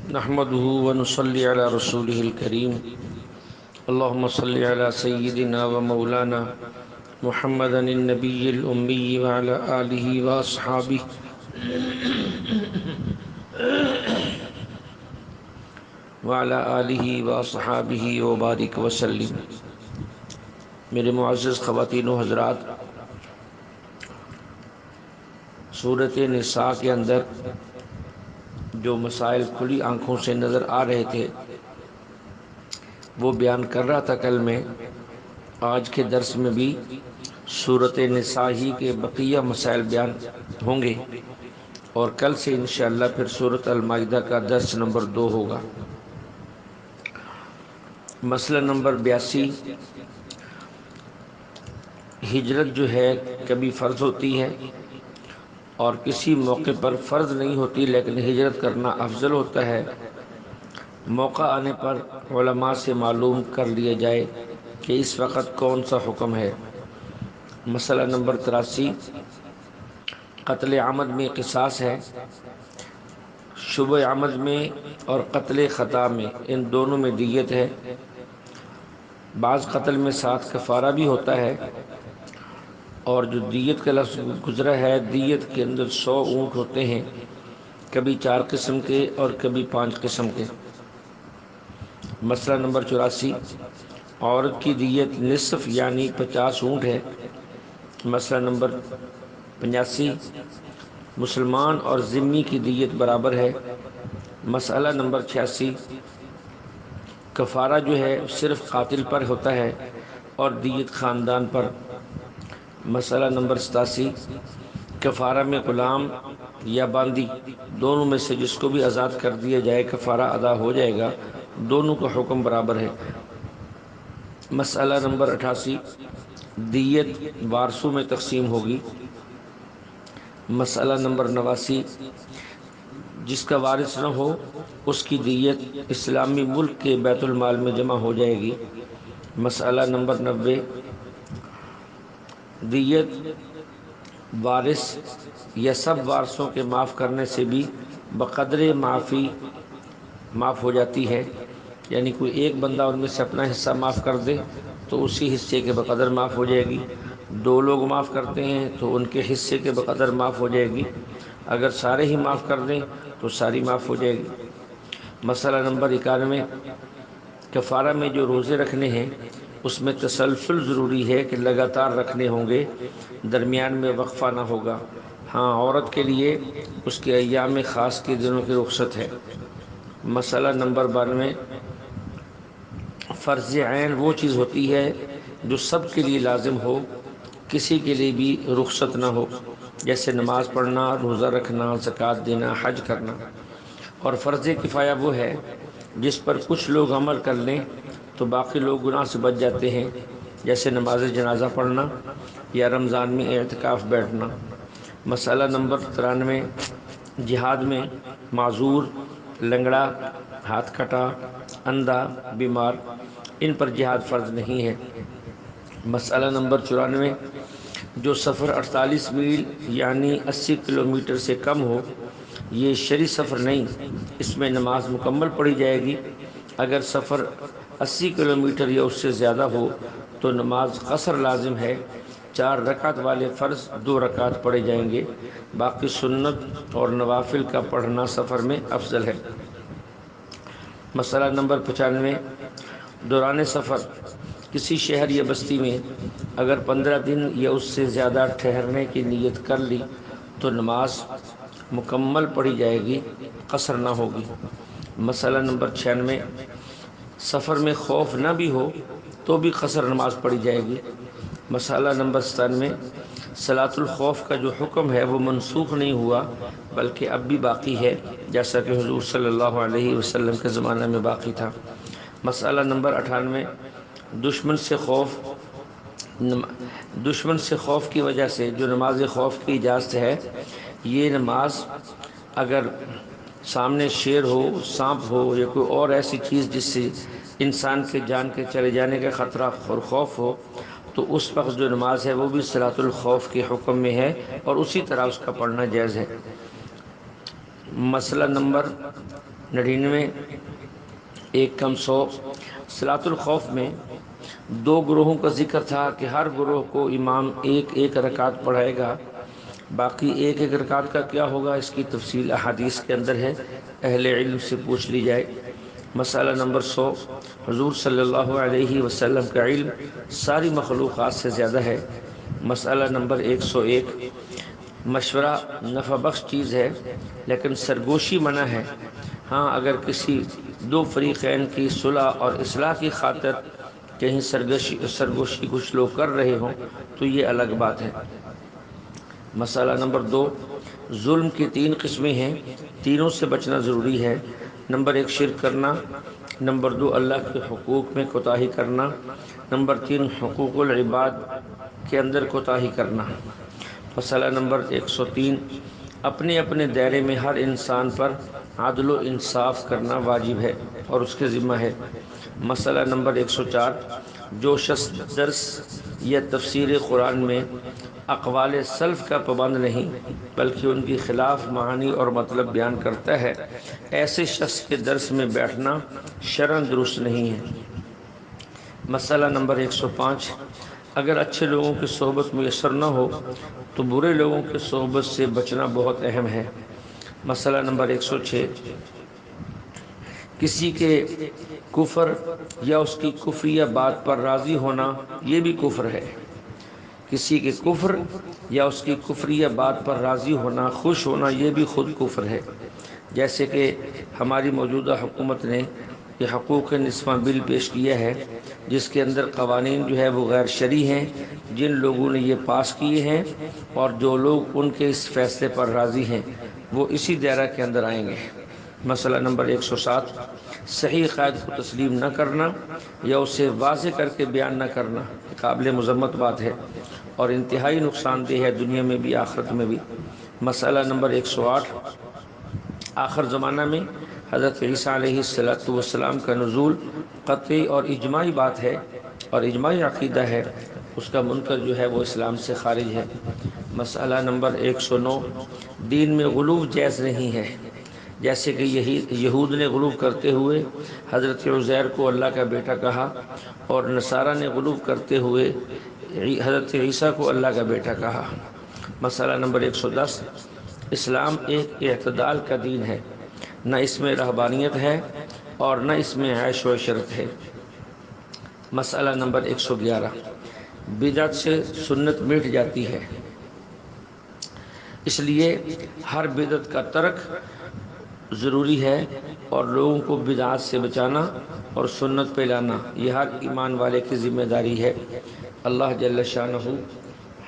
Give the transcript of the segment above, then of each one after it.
نحمده ونصلي على رسوله الكريم اللهم صل على سيدنا ومولانا محمد النبي الأمي وعلى آله وأصحابه وبارك وسلم۔ میرے معزز خواتین و حضرات، سورۃ نساء کے اندر جو مسائل کھلی آنکھوں سے نظر آ رہے تھے وہ بیان کر رہا تھا کل میں۔ آج کے درس میں بھی سورۃ نساء ہی کے بقیہ مسائل بیان ہوں گے، اور کل سے انشاءاللہ پھر سورۃ المائدہ کا درس نمبر 2 ہوگا۔ مسئلہ نمبر 82، ہجرت جو ہے کبھی فرض ہوتی ہے اور کسی موقع پر فرض نہیں ہوتی، لیکن ہجرت کرنا افضل ہوتا ہے۔ موقع آنے پر علماء سے معلوم کر لیا جائے کہ اس وقت کون سا حکم ہے۔ مسئلہ نمبر 83، قتل عمد میں قصاص ہے۔ شبہ عمد میں اور قتل خطا میں، ان دونوں میں دیت ہے۔ بعض قتل میں 7 کفارہ بھی ہوتا ہے، اور جو دیت کا لفظ گزرا ہے، دیت کے اندر 100 اونٹ ہوتے ہیں، کبھی 4 قسم کے اور کبھی 5 قسم کے۔ مسئلہ نمبر 84، عورت کی دیت نصف یعنی 50 اونٹ ہے۔ مسئلہ نمبر 85، مسلمان اور ذمی کی دیت برابر ہے۔ مسئلہ نمبر 86، کفارہ جو ہے صرف قاتل پر ہوتا ہے اور دیت خاندان پر۔ مسئلہ نمبر 87، کفارہ میں غلام یا باندی دونوں میں سے جس کو بھی آزاد کر دیا جائے کفارہ ادا ہو جائے گا، دونوں کا حکم برابر ہے۔ مسئلہ نمبر 88، دیت وارثوں میں تقسیم ہوگی۔ مسئلہ نمبر 89، جس کا وارث نہ ہو اس کی دیت اسلامی ملک کے بیت المال میں جمع ہو جائے گی۔ مسئلہ نمبر 90، دیت وارث یا سب وارثوں کے معاف کرنے سے بھی بقدر معافی معاف ہو جاتی ہے، یعنی کوئی ایک بندہ ان میں سے اپنا حصہ معاف کر دے تو اسی حصے کے بقدر معاف ہو جائے گی۔ 2 لوگ معاف کرتے ہیں تو ان کے حصے کے بقدر معاف ہو جائے گی۔ اگر سارے ہی معاف کر دیں تو ساری معاف ہو جائے گی۔ مسئلہ نمبر 91، کفارہ میں جو روزے رکھنے ہیں اس میں تسلسل ضروری ہے کہ لگاتار رکھنے ہوں گے، درمیان میں وقفہ نہ ہوگا۔ ہاں، عورت کے لیے اس کے ایام خاص کے دنوں کی رخصت ہے۔ مسئلہ نمبر 92، فرض عین وہ چیز ہوتی ہے جو سب کے لیے لازم ہو، کسی کے لیے بھی رخصت نہ ہو، جیسے نماز پڑھنا، روزہ رکھنا، زکوٰۃ دینا، حج کرنا۔ اور فرض کفایہ وہ ہے جس پر کچھ لوگ عمل کر لیں تو باقی لوگ گناہ سے بچ جاتے ہیں، جیسے نماز جنازہ پڑھنا یا رمضان میں اعتکاف بیٹھنا۔ مسئلہ نمبر 93، جہاد میں معذور، لنگڑا، ہاتھ کٹا، اندھا، بیمار، ان پر جہاد فرض نہیں ہے۔ مسئلہ نمبر 94، جو سفر 48 میل یعنی 80 کلومیٹر سے کم ہو، یہ شرعی سفر نہیں، اس میں نماز مکمل پڑھی جائے گی۔ اگر سفر 80 کلومیٹر یا اس سے زیادہ ہو تو نماز قصر لازم ہے۔ 4 رکعت والے فرض 2 رکعت پڑھے جائیں گے، باقی سنت اور نوافل کا پڑھنا سفر میں افضل ہے۔ مسئلہ نمبر 95، دوران سفر کسی شہر یا بستی میں اگر 15 دن یا اس سے زیادہ ٹھہرنے کی نیت کر لی تو نماز مکمل پڑھی جائے گی، قصر نہ ہوگی۔ مسئلہ نمبر 96، سفر میں خوف نہ بھی ہو تو بھی قصر نماز پڑھی جائے گی۔ مسئلہ نمبر 97، صلاۃ الخوف کا جو حکم ہے وہ منسوخ نہیں ہوا بلکہ اب بھی باقی ہے، جیسا کہ حضور صلی اللہ علیہ وسلم کے زمانہ میں باقی تھا۔ مسئلہ نمبر 98، دشمن سے خوف کی وجہ سے جو نماز خوف کی اجازت ہے، یہ نماز اگر سامنے شیر ہو، سانپ ہو یا کوئی اور ایسی چیز جس سے انسان کے جان کے چلے جانے کا خطرہ اور خوف ہو، تو اس وقت جو نماز ہے وہ بھی صلاۃ الخوف کے حکم میں ہے اور اسی طرح اس کا پڑھنا جائز ہے۔ مسئلہ نمبر 99 ایک کم 100۔ صلاۃ الخوف میں 2 گروہوں کا ذکر تھا کہ ہر گروہ کو امام ایک رکعت پڑھائے گا، باقی ایک رکعت کا کیا ہوگا اس کی تفصیل احادیث کے اندر ہے، اہل علم سے پوچھ لی جائے۔ مسئلہ نمبر 100، حضور صلی اللہ علیہ وسلم کا علم ساری مخلوقات سے زیادہ ہے۔ مسئلہ نمبر 101، مشورہ نفع بخش چیز ہے لیکن سرگوشی منع ہے۔ ہاں اگر کسی 2 فریقین کی صلح اور اصلاح کی خاطر کہیں سرگوشی کچھ لوگ کر رہے ہوں تو یہ الگ بات ہے۔ مسئلہ نمبر 2، ظلم کی 3 قسمیں ہیں، تینوں سے بچنا ضروری ہے۔ نمبر 1 شرک کرنا، نمبر 2 اللہ کے حقوق میں کوتاہی کرنا، نمبر 3 حقوق العباد کے اندر کوتاہی کرنا۔ مسئلہ نمبر 103، اپنے اپنے دائرے میں ہر انسان پر عدل و انصاف کرنا واجب ہے اور اس کے ذمہ ہے۔ مسئلہ نمبر 104، جو شخص درس یا تفسیر قرآن میں اقوال سلف کا پابند نہیں بلکہ ان کے خلاف معنی اور مطلب بیان کرتا ہے، ایسے شخص کے درس میں بیٹھنا شرعاً درست نہیں ہے۔ مسئلہ نمبر 105، اگر اچھے لوگوں کی صحبت میسر نہ ہو تو برے لوگوں کی صحبت سے بچنا بہت اہم ہے۔ مسئلہ نمبر 106، کسی کے کفر یا اس کی کفریہ بات پر راضی ہونا یہ بھی کفر ہے۔ کسی کے کفر یا اس کی کفریہ بات پر راضی ہونا، خوش ہونا، یہ بھی خود کفر ہے۔ جیسے کہ ہماری موجودہ حکومت نے یہ حقوق نسواں بل پیش کیا ہے جس کے اندر قوانین جو ہے وہ غیر شرعی ہیں، جن لوگوں نے یہ پاس کیے ہیں اور جو لوگ ان کے اس فیصلے پر راضی ہیں وہ اسی دائرہ کے اندر آئیں گے۔ مسئلہ نمبر 107، صحیح عقائد کو تسلیم نہ کرنا یا اسے واضح کر کے بیان نہ کرنا قابل مذمت بات ہے اور انتہائی نقصان دہ ہے، دنیا میں بھی آخرت میں بھی۔ مسئلہ نمبر 108، آخر زمانہ میں حضرت عیسیٰ علیہ السلام کا نزول قطعی اور اجماعی بات ہے اور اجماعی عقیدہ ہے، اس کا منکر جو ہے وہ اسلام سے خارج ہے۔ مسئلہ نمبر 109، دین میں غلو جائز نہیں ہے، جیسے کہ یہود نے غلو کرتے ہوئے حضرت عزیر کو اللہ کا بیٹا کہا اور نصارہ نے غلو کرتے ہوئے حضرت عیسیٰ کو اللہ کا بیٹا کہا۔ مسئلہ نمبر 110، اسلام ایک اعتدال کا دین ہے، نہ اس میں رہبانیت ہے اور نہ اس میں عیش و عشرت ہے۔ مسئلہ نمبر 111، بدعت سے سنت مٹ جاتی ہے، اس لیے ہر بدعت کا ترک ضروری ہے اور لوگوں کو بدعات سے بچانا اور سنت پہ لانا یہ ہر ایمان والے کی ذمہ داری ہے۔ اللہ جل شانہ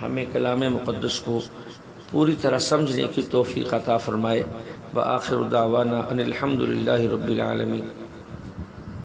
ہمیں کلام مقدس کو پوری طرح سمجھنے کی توفیق عطا فرمائے۔ وآخر دعوانا ان الحمد للہ رب العالمین۔